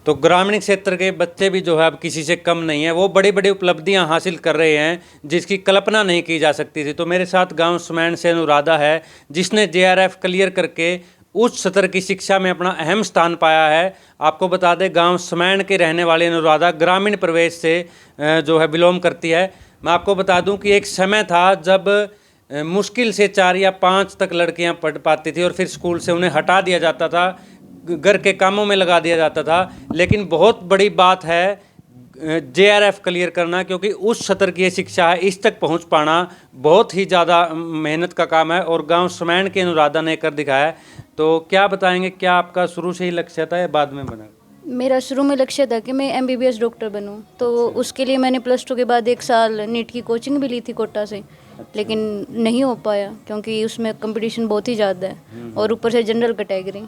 तो ग्रामीण क्षेत्र के बच्चे भी जो है अब किसी से कम नहीं है, वो बड़ी बड़ी उपलब्धियां हासिल कर रहे हैं जिसकी कल्पना नहीं की जा सकती थी। तो मेरे साथ गांव सुमैन से अनुराधा है, जिसने जेआरएफ क्लियर करके उच्च स्तर की शिक्षा में अपना अहम स्थान पाया है। आपको बता दें, गांव सुमैन के रहने वाले अनुराधा ग्रामीण परिवेश से जो है बिलोंग करती है। मैं आपको बता दूं कि एक समय था जब मुश्किल से 4 या 5 तक लड़कियां पढ़ पाती थी और फिर स्कूल से उन्हें हटा दिया जाता था, घर के कामों में लगा दिया जाता था। लेकिन बहुत बड़ी बात है जेआरएफ क्लियर करना, क्योंकि उस स्तर की ये शिक्षा है, इस तक पहुंच पाना बहुत ही ज़्यादा मेहनत का काम है और गांव सुमैन के अनुराधा ने कर दिखाया है। तो क्या बताएंगे, क्या आपका शुरू से ही लक्ष्य था या बाद में बना? मेरा शुरू में लक्ष्य था कि मैं एमबीबीएस डॉक्टर बनूं, तो उसके लिए मैंने +2 के बाद 1 साल नीट की कोचिंग भी ली थी कोटा से। लेकिन नहीं हो पाया क्योंकि उसमें कंपटीशन बहुत ही ज़्यादा है और ऊपर से जनरल कैटेगरी।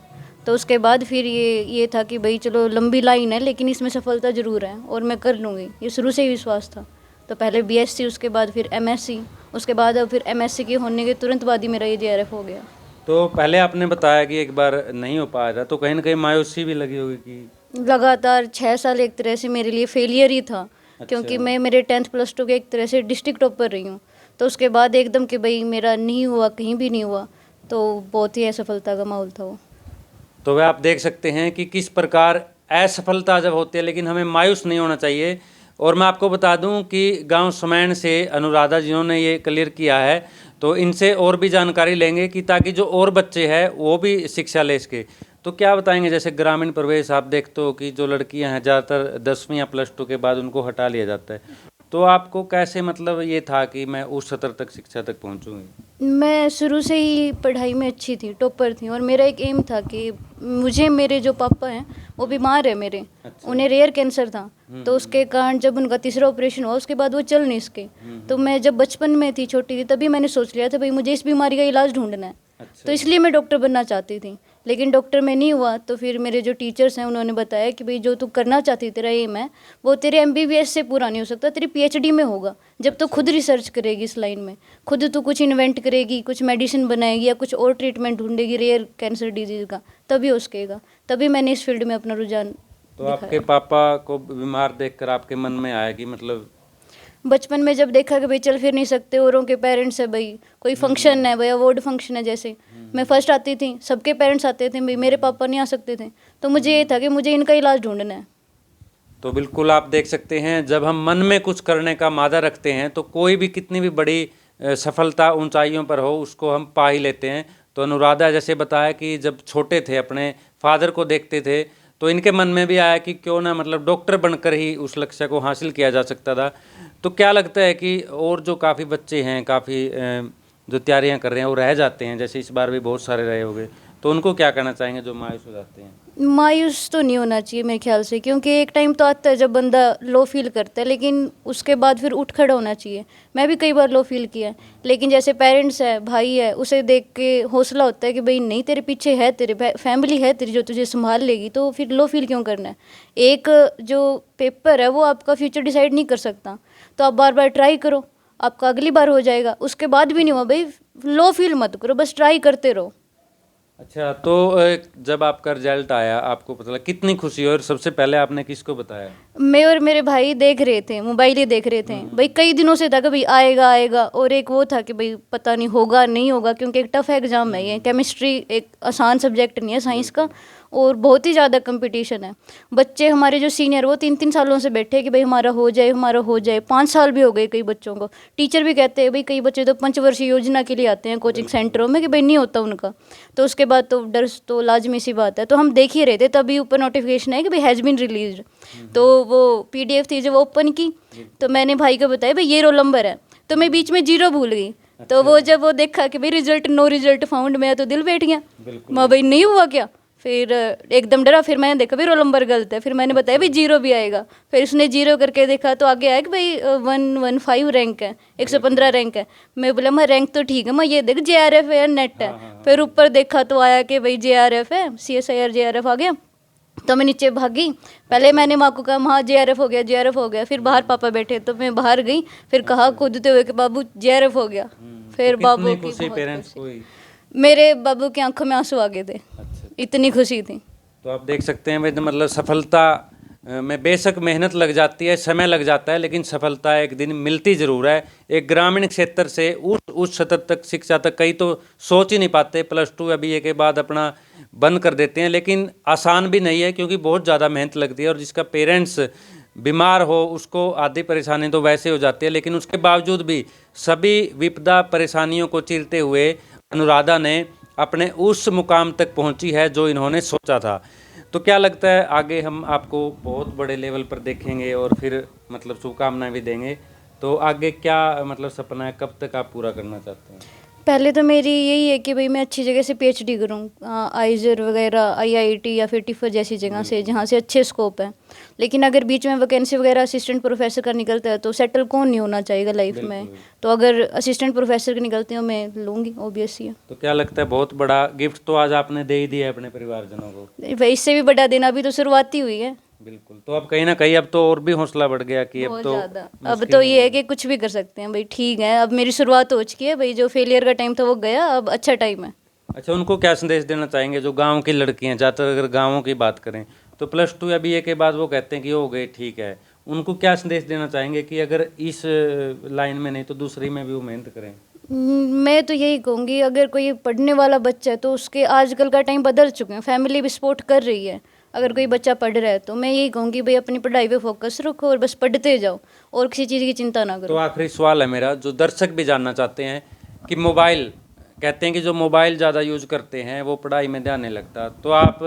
तो उसके बाद फिर ये था कि भाई चलो लंबी लाइन है लेकिन इसमें सफलता ज़रूर है और मैं कर लूँगी, ये शुरू से ही विश्वास था। तो पहले बीएससी, उसके बाद फिर एमएससी, उसके बाद अब फिर एमएससी के होने के तुरंत बाद ही मेरा ये जेआरएफ हो गया। तो पहले आपने बताया कि एक बार नहीं हो पाया था, तो कहीं ना कहीं मायूसी भी लगी होगी कि लगातार 6 साल एक तरह से मेरे लिए फेलियर ही था। क्योंकि मैं मेरे 10th +2 के एक तरह से डिस्ट्रिक्ट टॉपर रही हूँ। तो उसके बाद एकदम कि भाई मेरा नहीं हुआ, कहीं भी नहीं हुआ, तो बहुत ही असफलता का माहौल था वो। तो वह आप देख सकते हैं कि किस प्रकार असफलता जब होती है, लेकिन हमें मायूस नहीं होना चाहिए। और मैं आपको बता दूं कि गांव सुमैन से अनुराधा जिन्होंने ये क्लियर किया है, तो इनसे और भी जानकारी लेंगे कि ताकि जो और बच्चे हैं वो भी शिक्षा ले सके। तो क्या बताएंगे, जैसे ग्रामीण परिवेश आप देखते हो कि जो लड़कियां हैं ज़्यादातर 10वीं या +2 के बाद उनको हटा लिया जाता है, तो आपको कैसे मतलब ये था कि मैं उस स्तर तक शिक्षा तक पहुंचूंगी? मैं शुरू से ही पढ़ाई में अच्छी थी, टॉपर थी, और मेरा एक एम था कि मुझे, मेरे जो पापा हैं वो बीमार है मेरे। अच्छा। उन्हें रेयर कैंसर था। तो उसके कारण जब उनका तीसरा ऑपरेशन हुआ उसके बाद वो चल नहीं सके। तो मैं जब बचपन में थी, छोटी थी, तभी मैंने सोच लिया था भाई मुझे इस बीमारी का इलाज ढूंढना है। अच्छा। तो इसलिए मैं डॉक्टर बनना चाहती थी, लेकिन डॉक्टर में नहीं हुआ। तो फिर मेरे जो टीचर्स हैं उन्होंने बताया कि भाई जो तू करना चाहती, तेरा एम है, वो तेरे एमबीबीएस से पूरा नहीं हो सकता, तेरी पीएचडी में होगा। जब तो खुद रिसर्च करेगी इस लाइन में, खुद तू कुछ इन्वेंट करेगी, कुछ मेडिसिन बनाएगी या कुछ और ट्रीटमेंट ढूंढेगी रेयर कैंसर डिजीज़ का, तभी हो सकेगा। तभी मैंने इस फील्ड में अपना रुझान तो आपके पापा को बीमार देखकर आपके मन में आया कि मतलब बचपन में जब देखा कि भाई चल फिर नहीं सकते, औरों के पेरेंट्स है, भाई कोई फंक्शन है, भाई अवार्ड फंक्शन है, जैसे मैं फर्स्ट आती थी, सबके पेरेंट्स आते थे, भाई मेरे पापा नहीं आ सकते थे। तो मुझे ये था कि मुझे इनका इलाज ढूंढना है। तो बिल्कुल आप देख सकते हैं, जब हम मन में कुछ करने का मादा रखते हैं तो कोई भी कितनी भी बड़ी सफलता ऊंचाइयों पर हो उसको हम पा ही लेते हैं। तो अनुराधा जैसे बताया कि जब छोटे थे अपने फादर को देखते थे, तो इनके मन में भी आया कि क्यों ना मतलब डॉक्टर बनकर ही उस लक्ष्य को हासिल किया जा सकता था। तो क्या लगता है कि और जो काफ़ी बच्चे हैं, काफ़ी जो तैयारियां कर रहे हैं वो रह जाते हैं, जैसे इस बार भी बहुत सारे रहे होंगे, तो उनको क्या कहना चाहेंगे जो मायूस हो जाते हैं? मायूस तो नहीं होना चाहिए मेरे ख्याल से, क्योंकि एक टाइम तो आता है जब बंदा लो फील करता है, लेकिन उसके बाद फिर उठ खड़ा होना चाहिए। मैं भी कई बार लो फील किया है, लेकिन जैसे पेरेंट्स है, भाई है, उसे देख के हौसला होता है कि भाई नहीं, तेरे पीछे है, तेरे फैमिली है तेरी जो तुझे संभाल लेगी, तो फिर लो फील क्यों करना है। एक जो पेपर है वो आपका फ्यूचर डिसाइड नहीं कर सकता, तो आप बार बार ट्राई करो, आपका अगली बार हो जाएगा। उसके बाद भी नहीं हुआ, भाई लो फील मत करो, बस ट्राई करते रहो। अच्छा, तो जब आपका रिजल्ट आया आपको पता लगा, कितनी खुशी हुई और सबसे पहले आपने किसको बताया? मैं और मेरे भाई देख रहे थे, मोबाइल ही देख रहे थे भाई, कई दिनों से था कि भाई आएगा आएगा, और एक वो था कि भाई पता नहीं होगा नहीं होगा, क्योंकि एक टफ एग्जाम है ये। केमिस्ट्री एक आसान सब्जेक्ट नहीं है साइंस का, और बहुत ही ज़्यादा कंपटीशन है। बच्चे हमारे जो सीनियर वो 3-3 सालों से बैठे कि भाई हमारा हो जाए, हमारा हो जाए। 5 साल भी हो गए कई बच्चों को। टीचर भी कहते हैं भाई, कई बच्चे तो पंचवर्षीय योजना के लिए आते हैं कोचिंग सेंटरों में, कि भाई नहीं होता उनका, तो उसके बाद तो डर तो लाजमी सी बात है। तो हम देख ही रहे थे, तभी ऊपर नोटिफिकेशन है कि भाई हैज़ बीन रिलीज। तो वो पीडीएफ थी, जब ओपन की तो मैंने भाई को बताया भाई ये रोल नंबर है, तो मैं बीच में 0 भूल गई। तो वो जब वो देखा कि भाई रिजल्ट नो रिजल्ट फाउंड, में तो दिल बैठ गया, माँ भाई नहीं हुआ क्या। फिर एकदम डरा, फिर मैंने देखा भाई रोल नंबर गलत है, फिर मैंने बताया भाई 0 भी आएगा। फिर उसने 0 करके देखा तो आगे आया कि भाई 115 रैंक है, 115 रैंक है। मैं बोला मैं रैंक तो ठीक है, मैं ये देख जेआरएफ है, नेट है। फिर ऊपर देखा तो आया कि भाई जेआरएफ है, CSIR जेआरएफ आ गया। तो मैं नीचे भागी, पहले मैंने माँ को कहा हाँ जेआरएफ हो गया, जेआरएफ हो गया। फिर बाहर पापा बैठे तो मैं बाहर गई, फिर कहा कूदते हुए कि बाबू जेआरएफ हो गया। फिर तो बाबू कितनी की खुशी बहुत पेरेंट्स खुशी। को ही? मेरे बाबू की आंखों में आंसू आ गए थे, अच्छा। इतनी खुशी थी। तो आप देख सकते हैं भाई, मतलब सफलता में बेशक मेहनत लग जाती है, समय लग जाता है, लेकिन सफलता एक दिन मिलती ज़रूर है। एक ग्रामीण क्षेत्र से उस स्तर तक, शिक्षा तक कई तो सोच ही नहीं पाते, +2 या BA के बाद अपना बंद कर देते हैं। लेकिन आसान भी नहीं है, क्योंकि बहुत ज़्यादा मेहनत लगती है, और जिसका पेरेंट्स बीमार हो उसको आधी परेशानी तो वैसे हो जाती है। लेकिन उसके बावजूद भी सभी विपदा परेशानियों को चीरते हुए अनुराधा ने अपने उस मुकाम तक पहुंची है जो इन्होंने सोचा था। तो क्या लगता है आगे हम आपको बहुत बड़े लेवल पर देखेंगे और फिर मतलब शुभकामनाएं भी देंगे, तो आगे क्या मतलब सपना है, कब तक आप पूरा करना चाहते हैं? पहले तो मेरी यही है कि भाई मैं अच्छी जगह से PhD करूँ, आइजर वगैरह, IIT या फिर टिफर जैसी जगह से, जहाँ से अच्छे स्कोप है। लेकिन अगर बीच में वैकेंसी वगैरह असिस्टेंट प्रोफेसर का निकलता है तो सेटल कौन नहीं होना चाहेगा लाइफ में। तो अगर असिस्टेंट प्रोफेसर के निकलते हो मैं लूँगी, ऑब्वियस ही है। तो क्या लगता है बहुत बड़ा गिफ्ट तो आज आपने दे ही दिया है अपने परिवारजनों को? भाई इससे भी बड़ा दिन, अभी तो शुरुआत ही हुई है। बिल्कुल। तो अब कहीं ना कहीं अब तो और भी हौसला बढ़ गया कि अब बहुत तो ज़्यादा। अब तो ये है कि कुछ भी कर सकते हैं भाई, ठीक है, अब मेरी शुरुआत हो चुकी है भाई, जो फेलियर का टाइम था वो गया, अब अच्छा टाइम है। अच्छा, उनको क्या संदेश देना चाहेंगे जो गांव की लड़कियां, ज़्यादातर अगर गांवों की बात करें तो +2 या BA के बाद वो कहते हैं कि हो गए ठीक है, उनको क्या संदेश देना चाहेंगे कि अगर इस लाइन में नहीं तो दूसरी में भी वो मेहनत करें? मैं तो यही कहूँगी, अगर कोई पढ़ने वाला बच्चा है तो उसके आजकल का टाइम बदल चुके हैं, फैमिली भी सपोर्ट कर रही है। अगर कोई बच्चा पढ़ रहा है तो मैं यही कहूँगी भाई अपनी पढ़ाई पे फोकस रखो और बस पढ़ते जाओ और किसी चीज़ की चिंता ना तो करो। आखिरी सवाल है मेरा, जो दर्शक भी जानना चाहते हैं कि मोबाइल, कहते हैं कि जो मोबाइल ज़्यादा यूज करते हैं वो पढ़ाई में ध्यान नहीं लगता, तो आप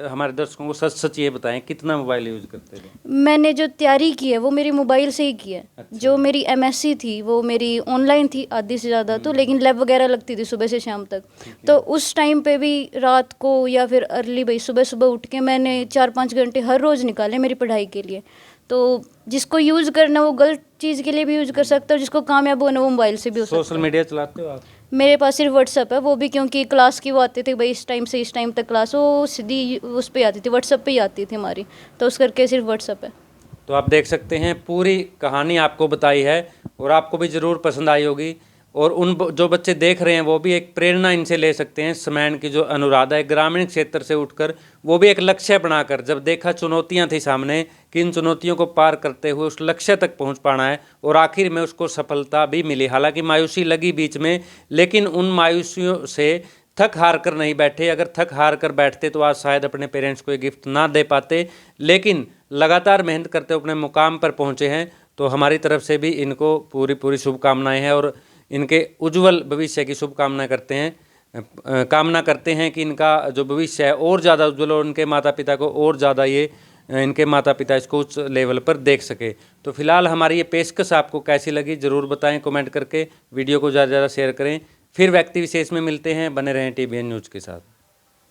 हमारे दर्शकों को सच सच ये बताएं कितना मोबाइल यूज करते थे? मैंने जो तैयारी की है वो मेरी मोबाइल से ही की है। जो मेरी MSc थी वो मेरी ऑनलाइन थी आधी से ज़्यादा, तो लेकिन लैब वगैरह लगती थी सुबह से शाम तक। तो उस टाइम पे भी रात को या फिर अर्ली भाई सुबह सुबह उठ के मैंने 4-5 घंटे हर रोज़ निकाले मेरी पढ़ाई के लिए। तो जिसको यूज़ करना वो गलत चीज़ के लिए भी यूज़ कर सकता है, जिसको कामयाब होना वो मोबाइल से भी हो सकता है। सोशल मीडिया चलाते हो आप? मेरे पास सिर्फ व्हाट्सअप है, वो भी क्योंकि क्लास की वो आती थी भाई, इस टाइम से इस टाइम तक क्लास, वो सीधी उस पे आती थी, व्हाट्सअप पे ही आती थी हमारी, तो उस करके सिर्फ व्हाट्सअप है। तो आप देख सकते हैं पूरी कहानी आपको बताई है और आपको भी ज़रूर पसंद आई होगी, और जो बच्चे देख रहे हैं वो भी एक प्रेरणा इनसे ले सकते हैं। स्मैन की जो अनुराधा है, ग्रामीण क्षेत्र से उठकर वो भी एक लक्ष्य बनाकर, जब देखा चुनौतियां थी सामने कि इन चुनौतियों को पार करते हुए उस लक्ष्य तक पहुंच पाना है, और आखिर में उसको सफलता भी मिली। हालांकि मायूसी लगी बीच में, लेकिन उन मायूसियों से थक हार कर नहीं बैठे। अगर थक हार कर बैठते तो आज शायद अपने पेरेंट्स को ये गिफ्ट ना दे पाते, लेकिन लगातार मेहनत करते अपने मुकाम पर पहुंचे हैं। तो हमारी तरफ से भी इनको पूरी पूरी शुभकामनाएं हैं और इनके उज्जवल भविष्य की शुभकामनाएं करते हैं। कामना करते हैं कि इनका जो भविष्य है और ज़्यादा उज्जवल, और उनके माता पिता को और ज़्यादा इनके माता पिता इसको उच्च लेवल पर देख सके। तो फिलहाल हमारी ये पेशकश आपको कैसी लगी ज़रूर बताएं कमेंट करके, वीडियो को ज़्यादा से ज़्यादा शेयर करें। फिर व्यक्ति विशेष में मिलते हैं, बने रहें TBN न्यूज़ के साथ।